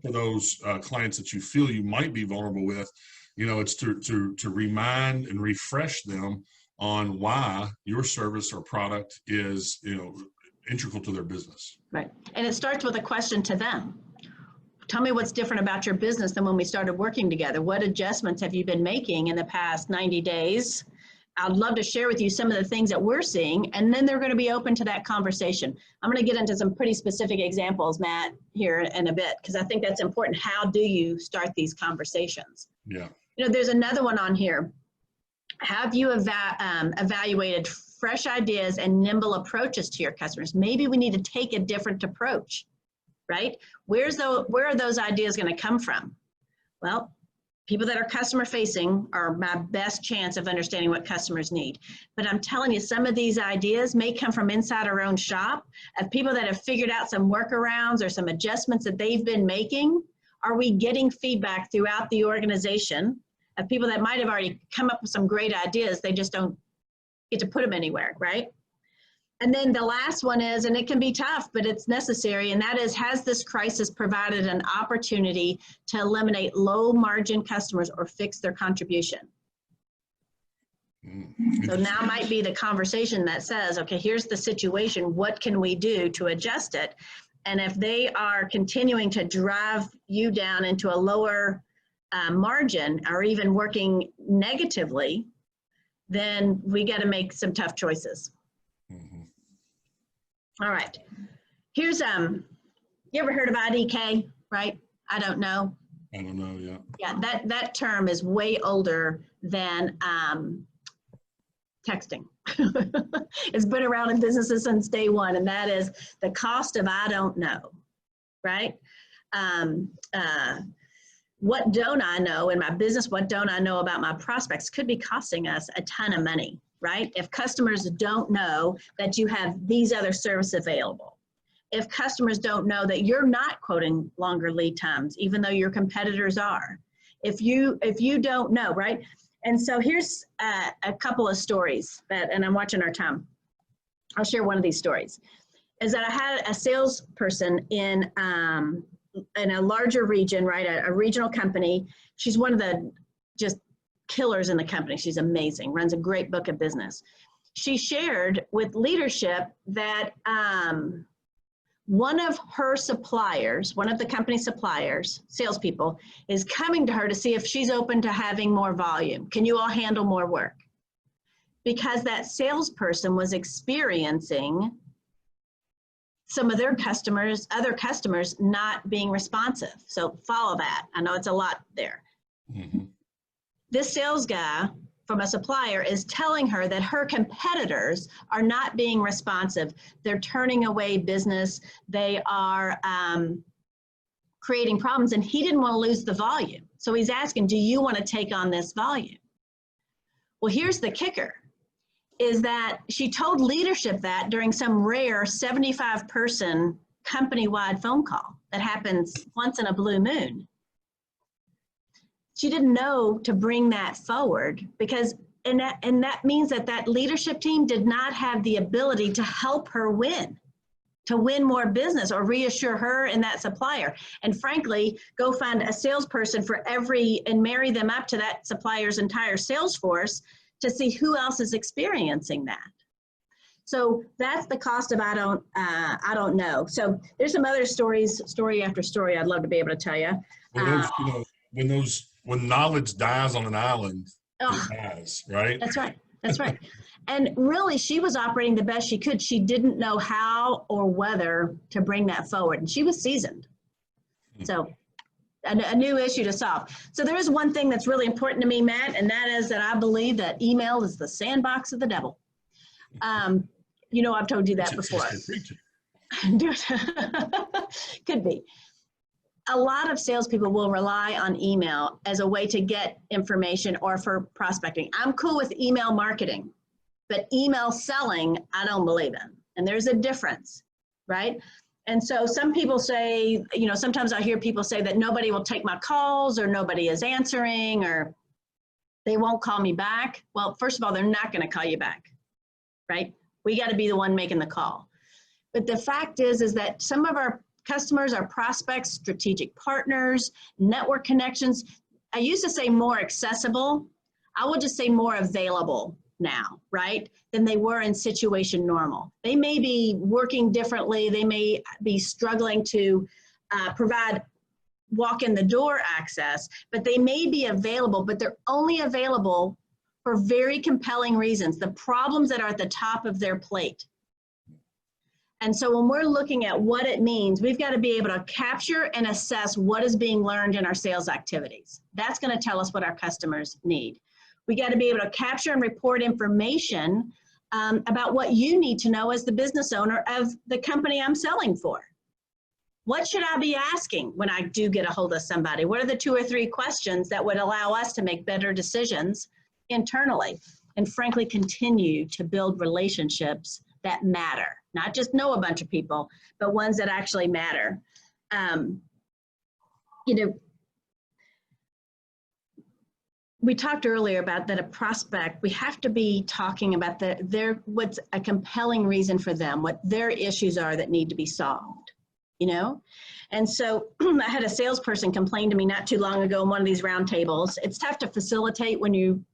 S2: for those clients that you feel you might be vulnerable with, it's to remind and refresh them on why your service or product is, integral to their business.
S1: Right. And it starts with a question to them. Tell me what's different about your business than when we started working together. What adjustments have you been making in the past 90 days? I'd love to share with you some of the things that we're seeing, and then they're going to be open to that conversation. I'm going to get into some pretty specific examples, Matt, here in a bit, because I think that's important. How do you start these conversations?
S2: Yeah.
S1: There's another one on here. Have you evaluated fresh ideas and nimble approaches to your customers? Maybe we need to take a different approach, right? Where are those ideas going to come from? Well, people that are customer facing are my best chance of understanding what customers need. But I'm telling you, some of these ideas may come from inside our own shop, of people that have figured out some workarounds or some adjustments that they've been making. Are we getting feedback throughout the organization of people that might have already come up with some great ideas? They just don't get to put them anywhere, right? And then the last one is, and it can be tough, but it's necessary, and that is, has this crisis provided an opportunity to eliminate low margin customers or fix their contribution? So now might be the conversation that says, okay, here's the situation. What can we do to adjust it? And if they are continuing to drive you down into a lower margin or even working negatively, then we got to make some tough choices. All right. Here's, you ever heard of IDK, right? I don't know.
S2: I don't know, yeah.
S1: Yeah, that term is way older than texting. It's been around in businesses since day one, and that is the cost of I don't know, right? What don't I know in my business? What don't I know about my prospects could be costing us a ton of money, right? If customers don't know that you have these other services available, if customers don't know that you're not quoting longer lead times, even though your competitors are, if you don't know, right? And so here's a couple of stories that, and I'm watching our time. I'll share one of these stories. Is that I had a salesperson in a larger region, right? A regional company. She's one of the just killers in the company. She's amazing, runs a great book of business. She shared with leadership that one of her suppliers, one of the company suppliers, salespeople, is coming to her to see if she's open to having more volume. Can you all handle more work? Because that salesperson was experiencing some of their customers, other customers, not being responsive. So follow that. I know it's a lot there. This sales guy from a supplier is telling her that her competitors are not being responsive. They're turning away business. They are creating problems, and he didn't want to lose the volume. So he's asking, do you want to take on this volume? Well, here's the kicker, is that she told leadership that during some rare 75-person company-wide phone call that happens once in a blue moon. She didn't know to bring that forward because, and that means that that leadership team did not have the ability to help her win, to win more business or reassure her and that supplier. And frankly, go find a salesperson for every, and marry them up to that supplier's entire sales force to see who else is experiencing that. So that's the cost of I don't know. So there's some other stories, story after story I'd love to be able to tell you.
S2: Well, when knowledge dies on an island, it dies, right?
S1: That's right. That's right. And really, she was operating the best she could. She didn't know how or whether to bring that forward. And she was seasoned. So a new issue to solve. So there is one thing that's really important to me, Matt, and that is that I believe that email is the sandbox of the devil. You know, I've told you that before. Could be. A lot of salespeople will rely on email as a way to get information or for prospecting. I'm cool with email marketing, but email selling, I don't believe in. And there's a difference, right? And so some people say, you know, sometimes I hear people say that nobody will take my calls or nobody is answering or they won't call me back. Well, first of all, they're not going to call you back, right? We got to be the one making the call. But the fact is that some of our customers, our prospects, strategic partners, network connections, I used to say more accessible. I will just say more available now, right, than they were in situation normal. They may be working differently. They may be struggling to provide walk in the door access, but they may be available, but they're only available for very compelling reasons, the problems that are at the top of their plate. And so when we're looking at what it means, we've got to be able to capture and assess what is being learned in our sales activities. That's going to tell us what our customers need. We got to be able to capture and report information about what you need to know as the business owner of the company I'm selling for. What should I be asking when I do get a hold of somebody? What are the 2 or 3 questions that would allow us to make better decisions internally and frankly continue to build relationships that matter? Not just know a bunch of people, but ones that actually matter. You know, we talked earlier about that a prospect, we have to be talking about what's a compelling reason for them, what their issues are that need to be solved, you know? And so I had a salesperson complain to me not too long ago in one of these roundtables. It's tough to facilitate when you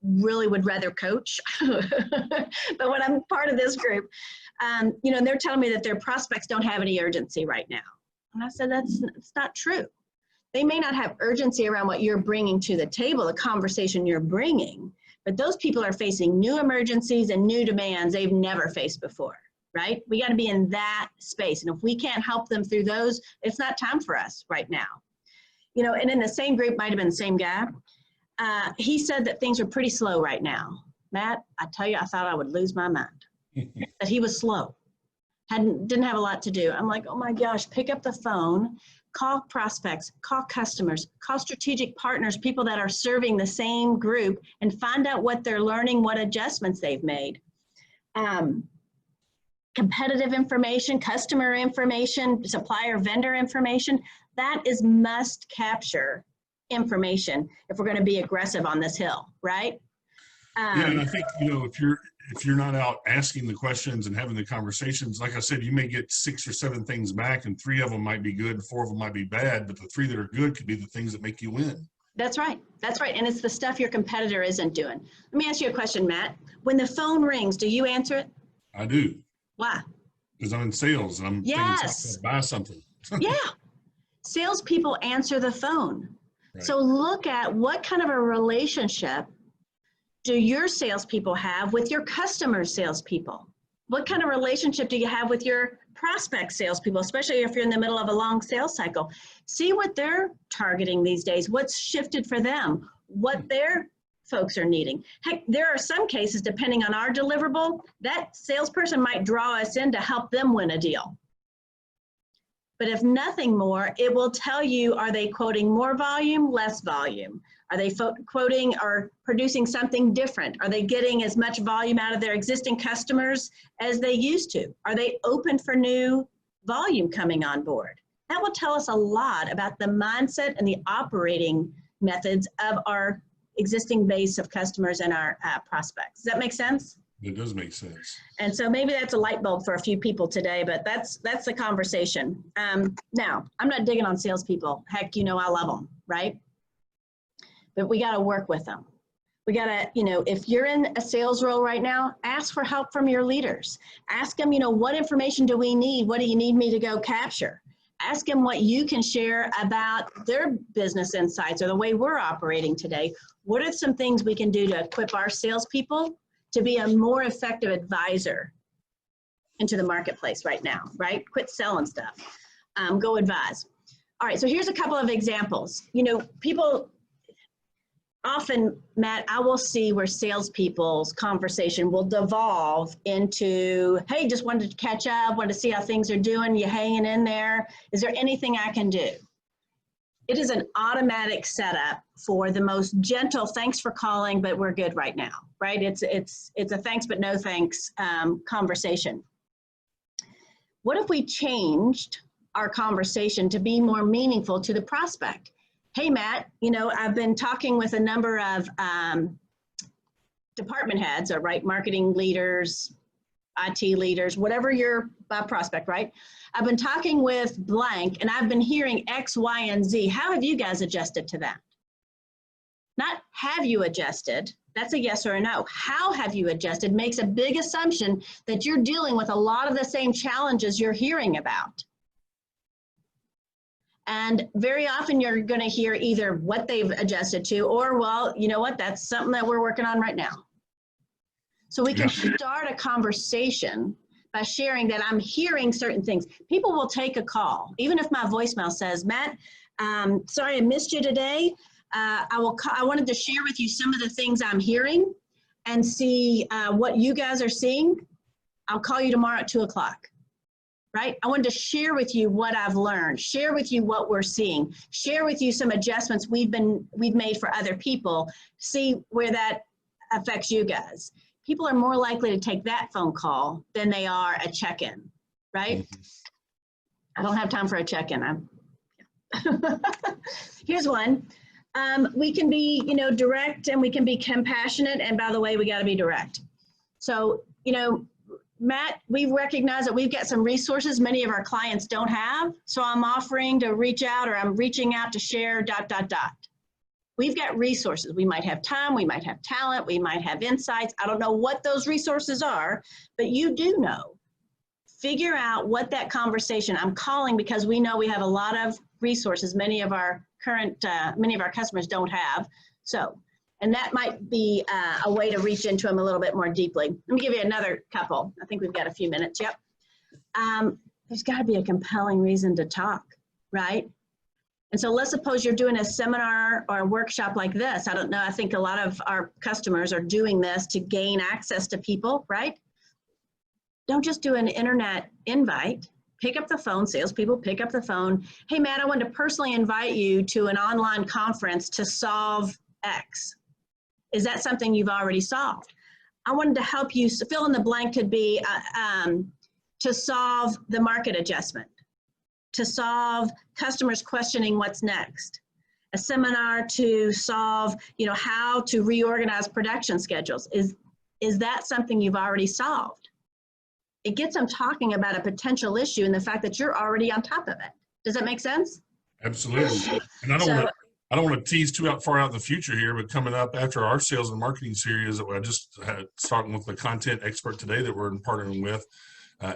S1: really would rather coach. But when I'm part of this group, you know, they're telling me that their prospects don't have any urgency right now. And I said, it's not true. They may not have urgency around what you're bringing to the table, the conversation you're bringing, but those people are facing new emergencies and new demands they've never faced before, right? We got to be in that space. And if we can't help them through those, it's not time for us right now. You know, and in the same group, might have been the same guy. He said that things are pretty slow right now. Matt, I tell you, I thought I would lose my mind. That he was slow, didn't have a lot to do. I'm like, oh my gosh, pick up the phone, call prospects, call customers, call strategic partners, people that are serving the same group, and find out what they're learning, what adjustments they've made. Competitive information, customer information, supplier vendor information, that is must capture information if we're going to be aggressive on this hill, right?
S2: Yeah, and I think, you know, if you're not out asking the questions and having the conversations, like I said, you may get 6 or 7 things back, and 3 of them might be good, 4 of them might be bad, but the 3 that are good could be the things that make you win.
S1: That's right. That's right. And it's the stuff your competitor isn't doing. Let me ask you a question, Matt. When the phone rings, do you answer it?
S2: I do.
S1: Why?
S2: Because I'm in sales and I'm thinking to buy something.
S1: Yeah. Salespeople answer the phone.
S2: Right.
S1: So look at what kind of a relationship do your salespeople have with your customer salespeople? What kind of relationship do you have with your prospect salespeople, especially if you're in the middle of a long sales cycle? See what they're targeting these days, what's shifted for them, what their folks are needing. Heck, there are some cases, depending on our deliverable, that salesperson might draw us in to help them win a deal. But if nothing more, it will tell you, are they quoting more volume, less volume? Are they quoting or producing something different? Are they getting as much volume out of their existing customers as they used to? Are they open for new volume coming on board? That will tell us a lot about the mindset and the operating methods of our existing base of customers and our prospects. Does that make sense?
S2: It does make sense.
S1: And so maybe that's a light bulb for a few people today, but that's the conversation. Now, I'm not digging on salespeople. Heck, you know, I love them, right? But we got to work with them. We got to, you know, if you're in a sales role right now, ask for help from your leaders. Ask them, you know, what information do we need? What do you need me to go capture? Ask them what you can share about their business insights or the way we're operating today. What are some things we can do to equip our salespeople to be a more effective advisor into the marketplace right now, right? Quit selling stuff. Go advise. All right, so here's a couple of examples. You know, people often, Matt, I will see where salespeople's conversation will devolve into, hey, just wanted to catch up, wanted to see how things are doing, you hanging in there? Is there anything I can do? It is an automatic setup for the most gentle, thanks for calling, but we're good right now, right? It's a thanks but no thanks conversation. What if we changed our conversation to be more meaningful to the prospect? Hey, Matt, you know, I've been talking with a number of department heads, or right, marketing leaders, IT leaders, whatever your prospect, right? I've been talking with blank and I've been hearing X, Y, and Z. How have you guys adjusted to that? Not have you adjusted, that's a yes or a no. How have you adjusted makes a big assumption that you're dealing with a lot of the same challenges you're hearing about. And very often you're going to hear either what they've adjusted to or, well, you know what, that's something that we're working on right now. So we can start a conversation by sharing that I'm hearing certain things. People will take a call, even if my voicemail says, Matt, sorry I missed you today. I wanted to share with you some of the things I'm hearing and see what you guys are seeing. I'll call you tomorrow at 2 o'clock. Right? I wanted to share with you what I've learned, share with you what we're seeing, share with you some adjustments we've made for other people, see where that affects you guys. People are more likely to take that phone call than they are a check-in, right? I don't have time for a check-in. Here's one. We can be, you know, direct and we can be compassionate. And by the way, we got to be direct. So, you know, Matt, we recognize that we've got some resources many of our clients don't have. So I'm offering to reach out, or I'm reaching out to share ... We've got resources. We might have time, we might have talent, we might have insights. I don't know what those resources are, but you do know. Figure out what that conversation, I'm calling because we know we have a lot of resources many of our customers don't have. So, and that might be a way to reach into them a little bit more deeply. Let me give you another couple. I think we've got a few minutes. Yep. There's got to be a compelling reason to talk, right? And so let's suppose you're doing a seminar or a workshop like this. I don't know. I think a lot of our customers are doing this to gain access to people, right? Don't just do an internet invite. Pick up the phone, salespeople, pick up the phone. Hey, Matt, I wanted to personally invite you to an online conference to solve X. Is that something you've already solved? I wanted to help you, fill in the blank could be to solve the market adjustment, to solve customers questioning what's next, a seminar to solve, how to reorganize production schedules. Is that something you've already solved? It gets them talking about a potential issue and the fact that you're already on top of it. Does that make sense?
S2: Absolutely. And I don't want to tease too far out in the future here, but coming up after our sales and marketing series that I just had talking with the content expert today that we're partnering with,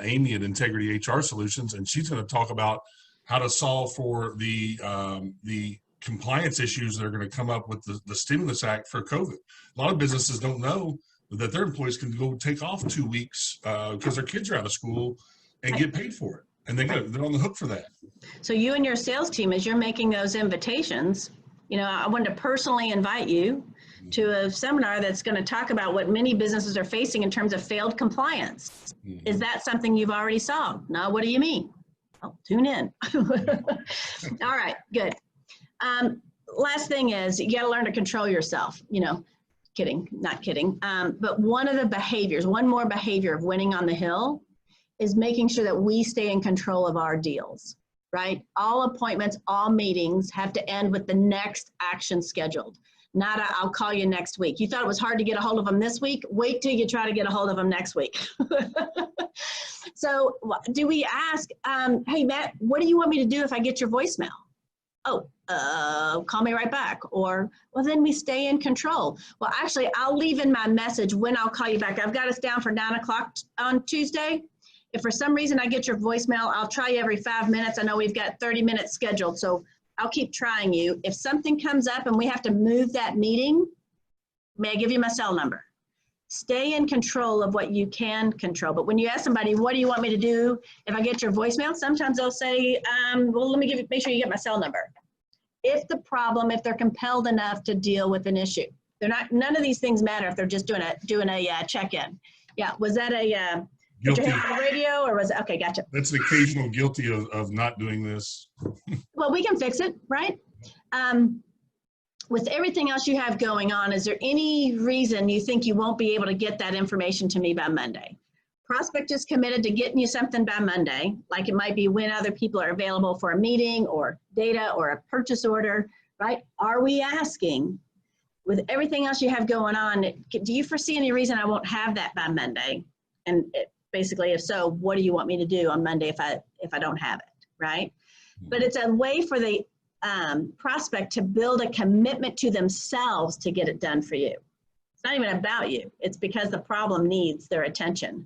S2: Amy at Integrity HR Solutions, and she's going to talk about how to solve for the compliance issues that are going to come up with the Stimulus Act for COVID. A lot of businesses don't know that their employees can go take off 2 weeks because their kids are out of school and get paid for it. And they're on the hook for that. So
S1: you and your sales team, as you're making those invitations, I wanted to personally invite you to a seminar that's going to talk about what many businesses are facing in terms of failed compliance. Mm-hmm. Is that something you've already solved? No, what do you mean? Oh, tune in. All right, good. Last thing is you got to learn to control yourself, Kidding, not kidding. But one more behavior of winning on the hill is making sure that we stay in control of our deals, right? All appointments, all meetings have to end with the next action scheduled. Not I'll call you next week. You thought it was hard to get a hold of them this week? Wait till you try to get a hold of them next week. So do we ask, hey, Matt, what do you want me to do if I get your voicemail? Oh, call me right back. Or, well, then we stay in control. Well, actually, I'll leave in my message when I'll call you back. I've got us down for 9 o'clock on Tuesday. If for some reason I get your voicemail, I'll try you every 5 minutes. I know we've got 30 minutes scheduled, so I'll keep trying you. If something comes up and we have to move that meeting, may I give you my cell number? Stay in control of what you can control. But when you ask somebody, what do you want me to do if I get your voicemail? Sometimes they'll say, well, let me make sure you get my cell number. If they're compelled enough to deal with an issue. None of these things matter if they're just doing a check-in. Yeah, was that a
S2: guilty
S1: on the radio or was it, okay, gotcha.
S2: That's an occasional guilty of not doing this.
S1: Well, we can fix it, right? With everything else you have going on, is there any reason you think you won't be able to get that information to me by Monday? Prospect is committed to getting you something by Monday, like it might be when other people are available for a meeting or data or a purchase order, right? Are we asking, with everything else you have going on, do you foresee any reason I won't have that by Monday? And basically, if so, what do you want me to do on Monday if I don't have it, right? But it's a way for the prospect to build a commitment to themselves to get it done for you. It's not even about you. It's because the problem needs their attention.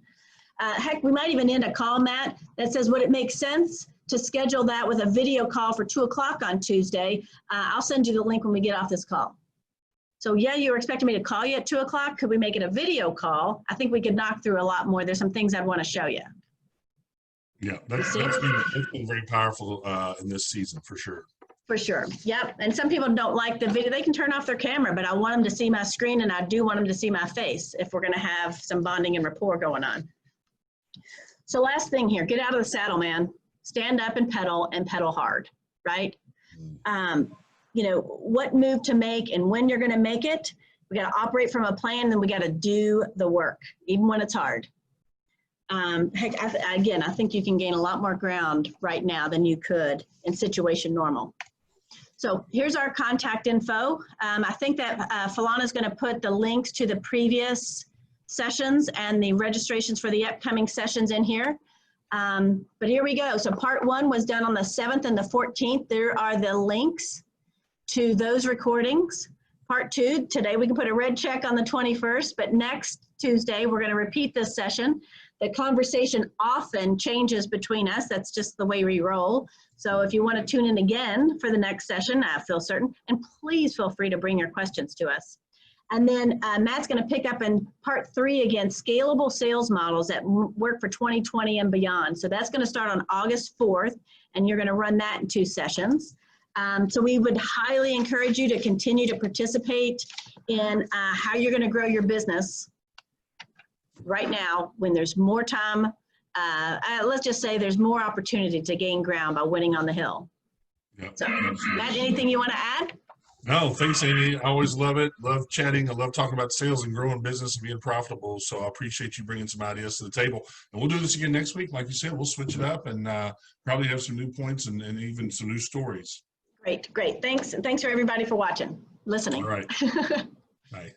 S1: Heck, we might even end a call, Matt, that says, would it make sense to schedule that with a video call for 2 o'clock on Tuesday? I'll send you the link when we get off this call. So yeah, you were expecting me to call you at 2 o'clock. Could we make it a video call? I think we could knock through a lot more. There's some things I'd want to show you.
S2: Yeah, that's been very powerful in this season for sure.
S1: For sure. Yep. And some people don't like the video. They can turn off their camera, but I want them to see my screen and I do want them to see my face if we're going to have some bonding and rapport going on. So last thing here, get out of the saddle, man. Stand up and pedal hard, right? What move to make and when you're going to make it. We got to operate from a plan, then we got to do the work, even when it's hard. Heck, I think you can gain a lot more ground right now than you could in situation normal. So here's our contact info. I think that Falana is going to put the links to the previous sessions and the registrations for the upcoming sessions in here. But here we go. So part 1 was done on the 7th and the 14th. There are the links. to those recordings. Part 2, today we can put a red check on the 21st, but next Tuesday, we're going to repeat this session. The conversation often changes between us. That's just the way we roll. So if you want to tune in again for the next session, I feel certain, and please feel free to bring your questions to us. And then Matt's going to pick up in part 3 again, scalable sales models that work for 2020 and beyond. So that's going to start on August 4th, and you're going to run that in 2 sessions. So we would highly encourage you to continue to participate in how you're going to grow your business right now when there's more time. Let's just say there's more opportunity to gain ground by winning on the hill.
S2: Yep.
S1: So, Matt, anything you want to add?
S2: No, thanks, Amy. I always love it. Love chatting. I love talking about sales and growing business and being profitable. So I appreciate you bringing some ideas to the table. And we'll do this again next week. Like you said, we'll switch it up and probably have some new points and even some new stories.
S1: Great, great. Thanks. And thanks for everybody for watching, listening.
S2: All right. Bye.